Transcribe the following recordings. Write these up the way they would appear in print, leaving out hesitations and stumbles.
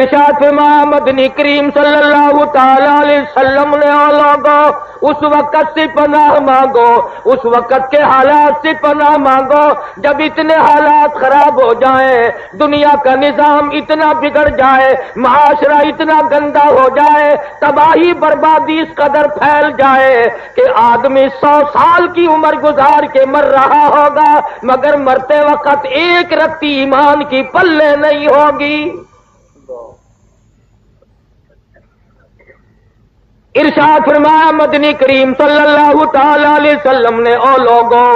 ارشاد فرمایا مدنی کریم صلی اللہ تعالی علیہ وسلم نے او لوگوں اس وقت سے پناہ مانگو، اس وقت کے حالات سے پناہ مانگو جب اتنے حالات خراب ہو جائیں، دنیا کا نظام اتنا بگڑ جائے، معاشرہ اتنا گندا ہو جائے، تباہی بربادی اس قدر پھیل جائے کہ آدمی 100 سال کی عمر گزار کے مر رہا ہوگا مگر مرتے وقت ایک رتی ایمان کی پلے نہیں ہوگی۔ ارشاد فرمایا مدنی کریم صلی اللہ تعالی علیہ وسلم نے او لوگوں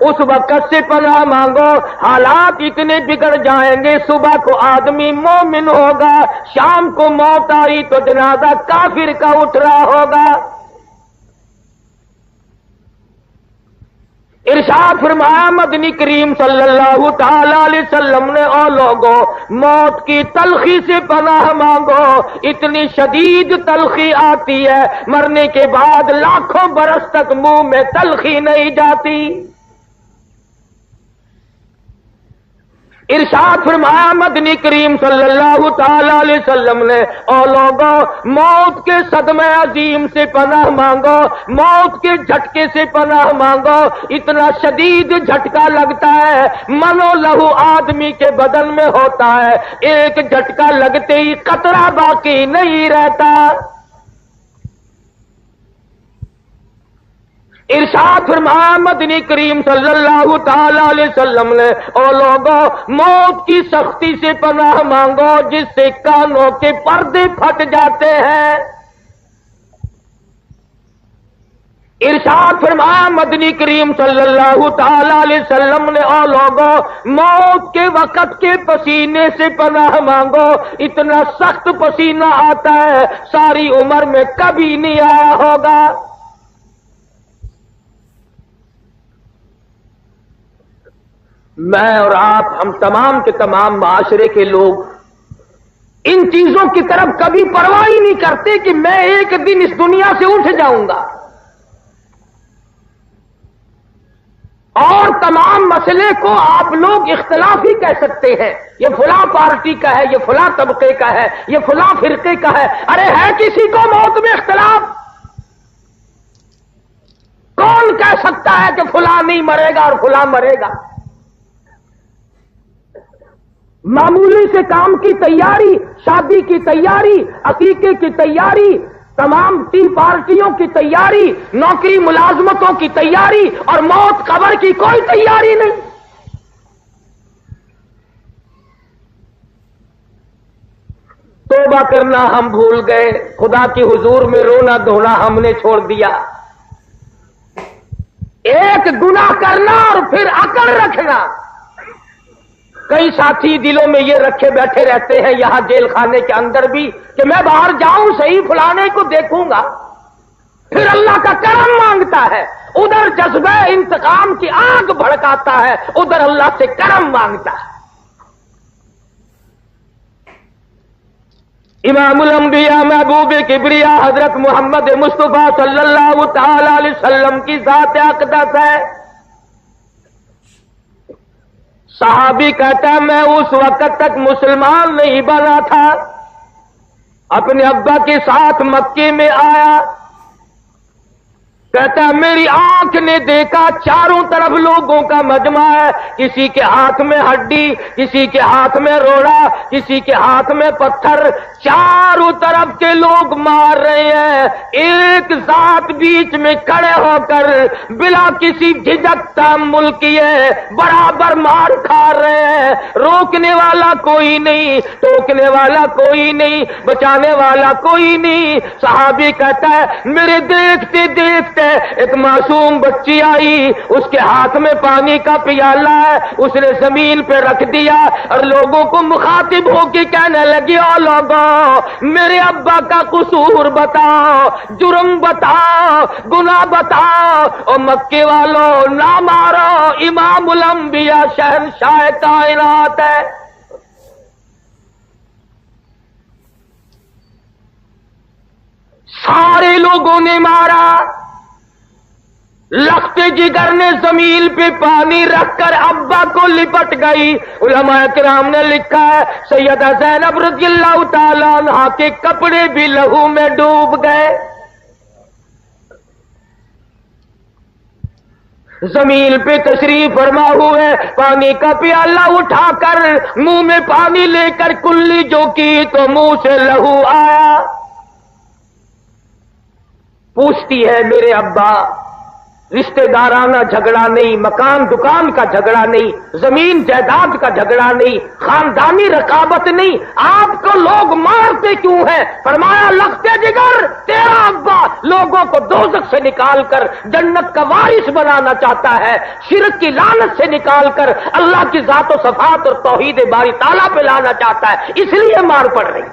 اس وقت سے پناہ مانگو، حالات اتنے بگڑ جائیں گے، صبح کو آدمی مومن ہوگا، شام کو موت آئی تو جنازہ کافر کا اٹھ رہا ہوگا۔ ارشاد فرمایا مدنی کریم صلی اللہ تعالی علیہ وسلم نے او لوگوں موت کی تلخی سے پناہ مانگو، اتنی شدید تلخی آتی ہے مرنے کے بعد لاکھوں برس تک منہ میں تلخی نہیں جاتی۔ ارشاد فرمایا مدنی کریم صلی اللہ تعالی علیہ وسلم نے او لوگوں موت کے صدمے عظیم سے پناہ مانگو، موت کے جھٹکے سے پناہ مانگو، اتنا شدید جھٹکا لگتا ہے منو لہو آدمی کے بدن میں ہوتا ہے، ایک جھٹکا لگتے ہی قطرہ باقی نہیں رہتا۔ ارشاد فرمایا مدنی کریم صلی اللہ تعالی علیہ وسلم نے او لوگوں موت کی سختی سے پناہ مانگو جس سے کانوں کے پردے پھٹ جاتے ہیں۔ ارشاد فرمایا مدنی کریم صلی اللہ تعالی علیہ وسلم نے او لوگوں موت کے وقت کے پسینے سے پناہ مانگو، اتنا سخت پسینہ آتا ہے ساری عمر میں کبھی نہیں آیا ہوگا۔ میں اور آپ ہم تمام کے تمام معاشرے کے لوگ ان چیزوں کی طرف کبھی پرواہ ہی نہیں کرتے کہ میں ایک دن اس دنیا سے اٹھ جاؤں گا، اور تمام مسئلے کو آپ لوگ اختلافی کہہ سکتے ہیں، یہ فلاں پارٹی کا ہے، یہ فلاں طبقے کا ہے، یہ فلاں فرقے کا ہے، ارے ہے کسی کو موت میں اختلاف؟ کون کہہ سکتا ہے کہ فلاں نہیں مرے گا اور فلاں مرے گا؟ معمولی سے کام کی تیاری، شادی کی تیاری، عقیقے کی تیاری، تمام تین پارٹیوں کی تیاری، نوکری ملازمتوں کی تیاری، اور موت قبر کی کوئی تیاری نہیں۔ توبہ کرنا ہم بھول گئے، خدا کے حضور میں رونا دھونا ہم نے چھوڑ دیا۔ ایک گناہ کرنا اور پھر اکڑ رکھنا۔ کئی ساتھی دلوں میں یہ رکھے بیٹھے رہتے ہیں یہاں جیل خانے کے اندر بھی کہ میں باہر جاؤں صحیح فلانے کو دیکھوں گا، پھر اللہ کا کرم مانگتا ہے، ادھر جذبہ انتقام کی آگ بھڑکاتا ہے، ادھر اللہ سے کرم مانگتا ہے۔ امام الانبیاء محبوب کبریا حضرت محمد مصطفیٰ صلی اللہ تعالی علیہ وسلم کی ذات اقدس ہے۔ صحابی کہتا ہے میں اس وقت تک مسلمان نہیں بنا تھا، اپنے ابا کے ساتھ مکے میں آیا، کہتا ہے میری آنکھ نے دیکھا چاروں طرف لوگوں کا مجمع ہے، کسی کے ہاتھ میں ہڈی، کسی کے ہاتھ میں روڑا، کسی کے ہاتھ میں پتھر، چاروں طرف کے لوگ مار رہے ہیں، ایک ذات بیچ میں کھڑے ہو کر بلا کسی جھجک تحمل کیے برابر مار کھا رہے ہیں، روکنے والا کوئی نہیں، ٹوکنے والا کوئی نہیں، بچانے والا کوئی نہیں۔ صحابی کہتا ہے میرے دیکھتے دیکھتے ایک معصوم بچی آئی، اس کے ہاتھ میں پانی کا پیالہ ہے، اس نے زمین پہ رکھ دیا اور لوگوں کو مخاطب ہو کے کہنے لگی او لوگوں میرے ابا کا قصور بتاؤ، جرم بتاؤ، گناہ بتاؤ، اور مکے والوں نہ مارو، امام الانبیاء شہنشاہ کائنات ہے۔ سارے لوگوں نے مارا، لخت جگر نے زمین پہ پانی رکھ کر ابا کو لپٹ گئی. علماء کرام نے لکھا ہے سیدہ زینب رضی اللہ تعالیٰ عنہا کے کپڑے بھی لہو میں ڈوب گئے. زمین پہ تشریف فرما ہوئے, پانی کا پیالہ اٹھا کر منہ میں پانی لے کر کلی جو کی تو منہ سے لہو آیا. پوچھتی ہے میرے ابا, رشتہ دارانہ جھگڑا نہیں, مکان دکان کا جھگڑا نہیں, زمین جائیداد کا جھگڑا نہیں, خاندانی رقابت نہیں, آپ کو لوگ مارتے کیوں ہیں؟ فرمایا لختے جگر تیرا ابا لوگوں کو دوزخ سے نکال کر جنت کا وارث بنانا چاہتا ہے, شرک کی لعنت سے نکال کر اللہ کی ذات و صفات اور توحید باری تعالیٰ پہ لانا چاہتا ہے, اس لیے مار پڑ رہی.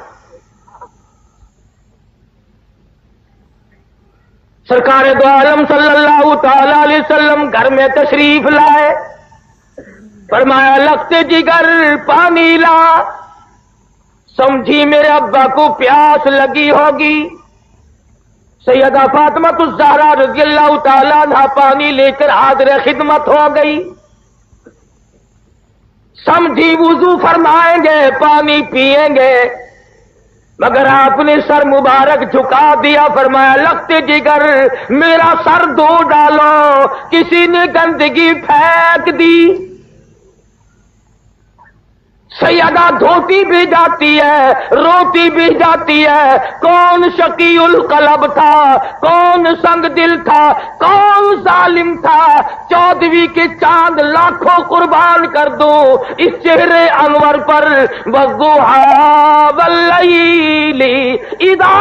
سرکار دو عالم صلی اللہ تعالی علیہ وسلم گھر میں تشریف لائے, فرمایا لختے جگر پانی لا. سمجھی میرے ابا کو پیاس لگی ہوگی. سیدہ فاطمہ الزہرا رضی اللہ تعالیٰ عنہا پانی لے کر حاضر خدمت ہو گئی. سمجھی وضو فرمائیں گے, پانی پیئیں گے, مگر آپ نے سر مبارک جھکا دیا. فرمایا لختے جگر میرا سر دھو ڈالو, کسی نے گندگی پھینک دی. سیدہ دھوتی بھی جاتی ہے, روتی بھی جاتی ہے. کون شقی القلب تھا, کون سنگ دل تھا, کون ظالم تھا, 14ویں کے چاند لاکھوں قربان کر دو اس چہرے انور پر. والضحی واللیل اذا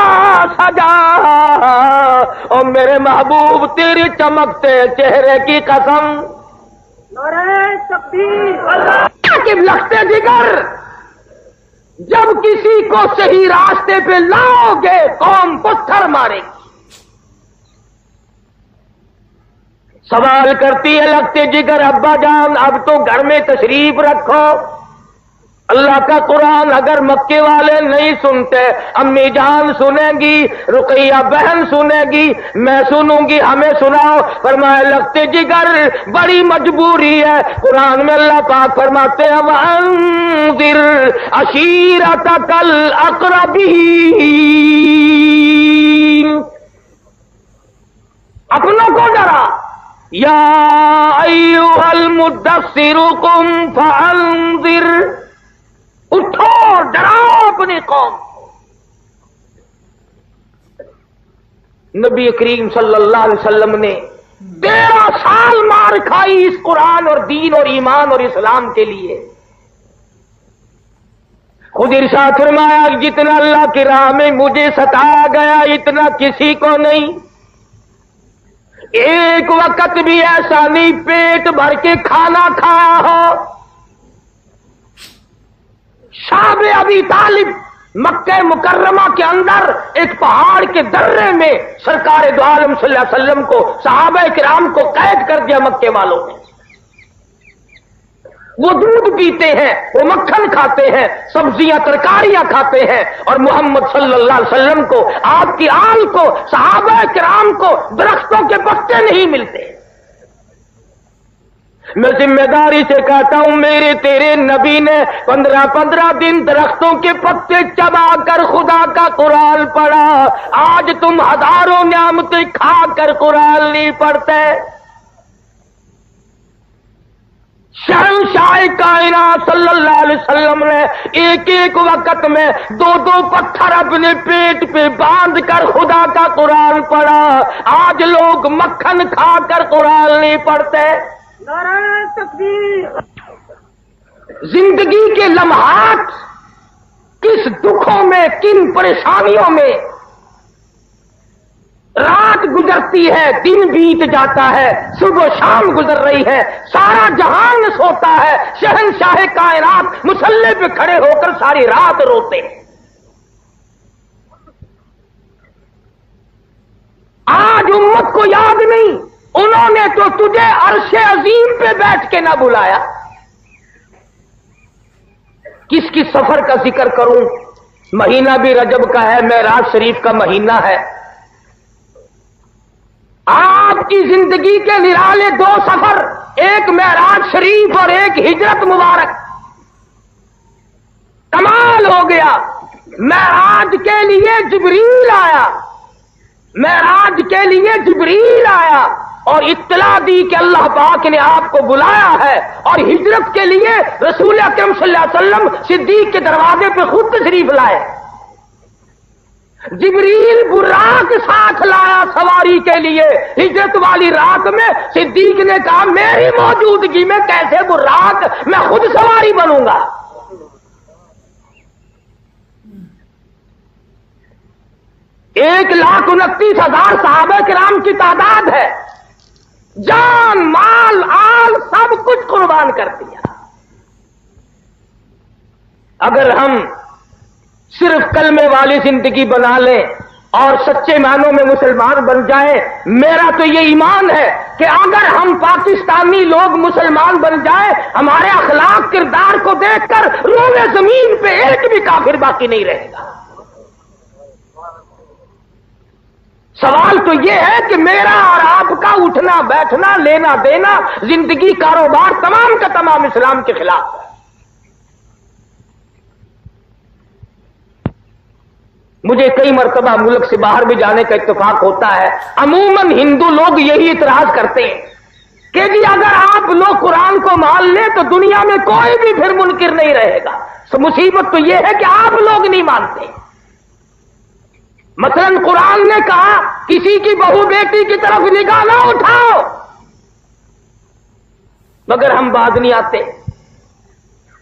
سجا, اور میرے محبوب تیرے چمکتے چہرے کی قسم. نعرہ تکبیر. کہ لختے جگر جب کسی کو صحیح راستے پہ لاؤ گے قوم پتھر مارے گی. سوال کرتی ہے لختے جگر ابا جان اب تو گھر میں تشریف رکھو, اللہ کا قرآن اگر مکے والے نہیں سنتے, امی جان سنیں گی, رقیہ بہن سنے گی, میں سنوں گی, ہمیں سناؤ. فرمایا لختے جگر بڑی مجبوری ہے. قرآن میں اللہ پاک فرماتے ہیں وَأَنذِرْ عَشِيرَتَكَ الْأَقْرَبِينَ, اپنوں کو ڈرا. یا ایھا المدثر قم فانذر, اٹھو ڈراؤ اپنی قوم. نبی کریم صلی اللہ علیہ وسلم نے 13 سال مار کھائی اس قرآن اور دین اور ایمان اور اسلام کے لیے. خود ارشاد فرمایا جتنا اللہ کی راہ میں مجھے ستایا گیا اتنا کسی کو نہیں. ایک وقت بھی ایسا نہیں پیٹ بھر کے کھانا کھایا ہو. شعب ابی طالب مکہ مکرمہ کے اندر ایک پہاڑ کے درے میں سرکار دو عالم صلی اللہ علیہ وسلم کو صحابہ کرام کو قید کر دیا مکے والوں نے. وہ دودھ پیتے ہیں, وہ مکھن کھاتے ہیں, سبزیاں ترکاریاں کھاتے ہیں, اور محمد صلی اللہ علیہ وسلم کو, آپ کی آل کو, صحابہ کرام کو درختوں کے پتے نہیں ملتے. میں ذمہ داری سے کہتا ہوں میرے تیرے نبی نے 15 دن درختوں کے پتے چبا کر خدا کا قرآن پڑھا. آج تم ہزاروں نعمتیں کھا کر قرآن نہیں پڑھتے. شہنشاہ کائنات صلی اللہ علیہ وسلم نے ایک وقت میں 2 پتھر اپنے پیٹ پہ باندھ کر خدا کا قرآن پڑھا. آج لوگ مکھن کھا کر قرآن نہیں پڑھتے. نعرہ تکبیر. زندگی کے لمحات کس دکھوں میں, کن پریشانیوں میں رات گزرتی ہے, دن بیت جاتا ہے, صبح شام گزر رہی ہے, سارا جہان سوتا ہے, شہنشاہ کائنات مصلی پہ کھڑے ہو کر ساری رات روتے ہیں. آج امت کو یاد نہیں, انہوں نے تو تجھے عرش عظیم پہ بیٹھ کے نہ بلایا. کس کی سفر کا ذکر کروں, مہینہ بھی رجب کا ہے, معراج شریف کا مہینہ ہے. آپ کی زندگی کے نرالے دو سفر، ایک معراج شریف اور ایک ہجرت مبارک، کمال ہو گیا۔ معراج کے لیے جبریل آیا، معراج کے لیے جبریل آیا اور اطلاع دی کہ اللہ پاک نے آپ کو بلایا ہے، اور ہجرت کے لیے رسول اکرم صلی اللہ علیہ وسلم صدیق کے دروازے پہ خود تشریف لائے۔ جبریل براق ساتھ لایا سواری کے لیے، ہجرت والی رات میں صدیق نے کہا میری موجودگی میں کیسے براق، میں خود سواری بنوں گا۔ 1,29,000 صحابہ کرام کی تعداد ہے، جان مال آل سب کچھ قربان کر دیا۔ اگر ہم صرف کلمے والی زندگی بنا لیں اور سچے معنوں میں مسلمان بن جائیں، میرا تو یہ ایمان ہے کہ اگر ہم پاکستانی لوگ مسلمان بن جائیں، ہمارے اخلاق کردار کو دیکھ کر روئے زمین پہ ایک بھی کافر باقی نہیں رہے گا۔ سوال تو یہ ہے کہ میرا اور آپ کا اٹھنا بیٹھنا لینا دینا زندگی کاروبار تمام کا تمام اسلام کے خلاف ہے۔ مجھے کئی مرتبہ ملک سے باہر بھی جانے کا اتفاق ہوتا ہے، عموماً ہندو لوگ یہی اعتراض کرتے ہیں کہ جی اگر آپ لوگ قرآن کو مان لیں تو دنیا میں کوئی بھی پھر منکر نہیں رہے گا۔ مصیبت تو یہ ہے کہ آپ لوگ نہیں مانتے۔ مثلا قرآن نے کہا کسی کی بہو بیٹی کی طرف نگاہ نہ اٹھاؤ، مگر ہم باز نہیں آتے۔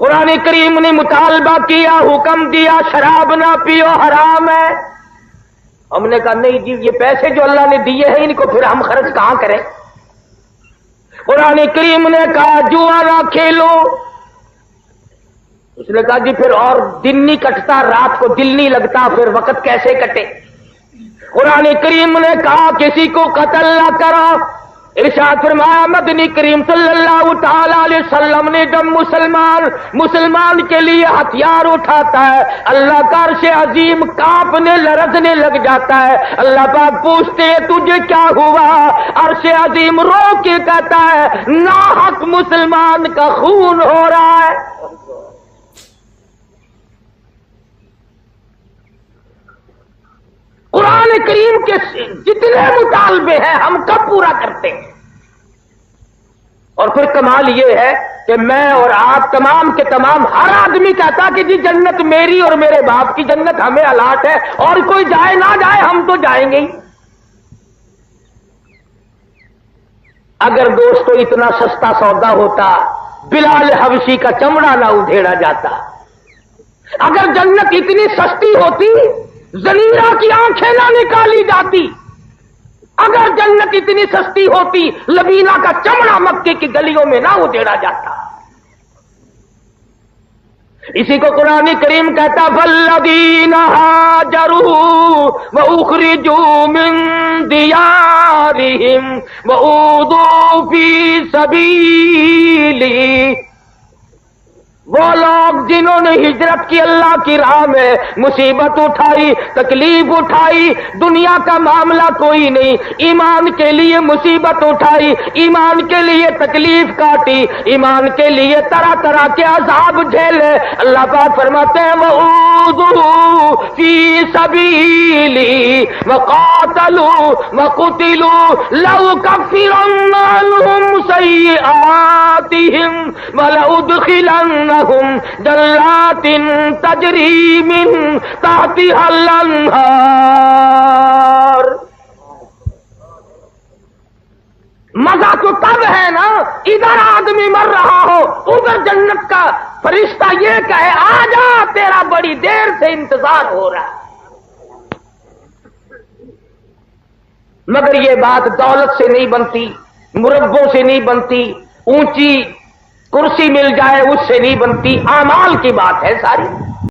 قرآن کریم نے مطالبہ کیا، حکم دیا شراب نہ پیو حرام ہے، ہم نے کہا نہیں جی یہ پیسے جو اللہ نے دیے ہیں ان کو پھر ہم خرچ کہاں کریں۔ قرآن کریم نے کہا جوا نہ کھیلو، اس نے کہا جی پھر اور دن نہیں کٹتا، رات کو دل نہیں لگتا، پھر وقت کیسے کٹے۔ قرآن کریم نے کہا کسی کو قتل نہ کرو، ارشاد فرمایا مدنی کریم صلی اللہ تعالی علیہ وسلم نے جب مسلمان کے لیے ہتھیار اٹھاتا ہے اللہ کا عرش عظیم کانپنے لرزنے لگ جاتا ہے۔ اللہ پاک پوچھتے ہیں تجھے کیا ہوا، عرش عظیم رو کے کہتا ہے ناحق مسلمان کا خون ہو رہا ہے۔ قرآن کریم کے جتنے مطالبے ہیں ہم کب پورا کرتے ہیں؟ اور پھر کمال یہ ہے کہ میں اور آپ تمام کے تمام ہر آدمی کہتا کہ جی جنت میری اور میرے باپ کی جنت ہمیں الاٹ ہے، اور کوئی جائے نہ جائے ہم تو جائیں گے ہی۔ اگر دوستو اتنا سستا سودا ہوتا بلال حبشی کا چمڑا نہ ادھیڑا جاتا، اگر جنت اتنی سستی ہوتی زنیرہ کی آنکھیں نہ نکالی جاتی، اگر جنت اتنی سستی ہوتی لبینہ کا چمڑا مکے کی گلیوں میں نہ ادھیڑا جاتا۔ اسی کو قرآن کریم کہتا فالذین ہاجروا واخرجوا من دیارہم واوذوا فی سبیلی، وہ لوگ جنہوں نے ہجرت کی اللہ کی راہ میں، مصیبت اٹھائی تکلیف اٹھائی، دنیا کا معاملہ کوئی نہیں، ایمان کے لیے مصیبت اٹھائی، ایمان کے لیے تکلیف کاٹی، ایمان کے لیے طرح طرح کے عذاب جھیلے، اللہ پاک فرماتے ہیں وَأُوذُوا فِي سَبِيلِي وَقَاتَلُوا وَقُتِلُوا لَأُكَفِّرَنَّ عَنْهُمْ سَيِّئَاتِهِمْ وَلَأُدْخِلَنَّهُمْ جنات تجری من تحتها الانہار۔ مزہ تو تب ہے نا ادھر آدمی مر رہا ہو، ادھر جنت کا فرشتہ یہ کہے آ جا تیرا بڑی دیر سے انتظار ہو رہا ہے۔ مگر یہ بات دولت سے نہیں بنتی، مربوں سے نہیں بنتی، اونچی کرسی مل جائے اس سے نہیں بنتی، اعمال کی بات ہے ساری۔